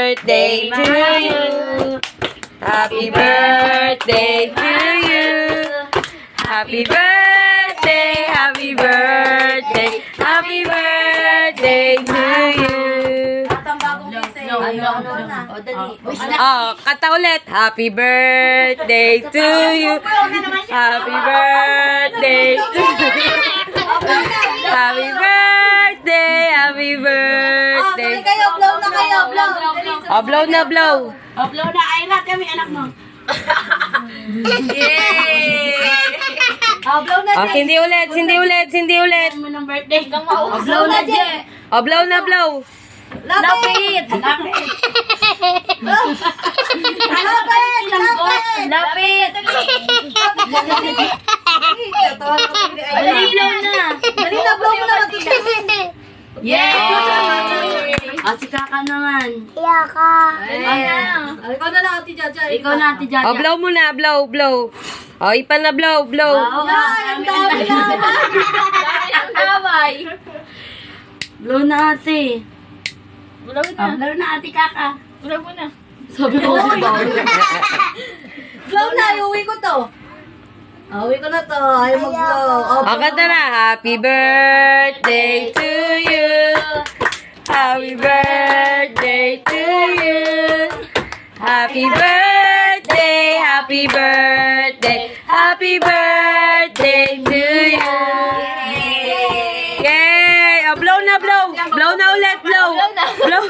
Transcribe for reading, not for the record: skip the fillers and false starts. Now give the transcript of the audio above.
birthday to you. Happy birthday to you. Happy birthday, happy birthday, happy birthday to you. Oh, kata ulit. Happy birthday to you. Happy birthday to you. Happy birthday, happy birthday. Blow na kayo, blow. Oh, blow na, blow. Blow na, ay lahat kami anak mo. Yay! Blow na, Oh, sindi ulit, sindi ulit, sindi ulit. Ano mo ng birthday? blow na, Je. Oh, blow na, blow. Lapit! Lapit! Lapit! Dali, blow na! Dali na, blow mo naman, tita. Yay! Si Kaka naman. Ikaw na lang, Ate Jaja. Ikaw na, Ate Jaja. Oh, blow mo na, blow, blow. Oh, ipan na, blow, blow. Ang dami Ang damay. Blow na, ate. Blow na. Blow na, ate Kaka. Blow mo na. Sabi ko si Blow na, iuwi ko to. Uwi ko na to. Ayaw mag-blow. Oh, kanta na. Happy birthday to you. Happy birthday to you. Happy birthday, happy birthday, happy birthday to you. Yay! Oh, blow na, blow. Blow na ulit, blow. Blow.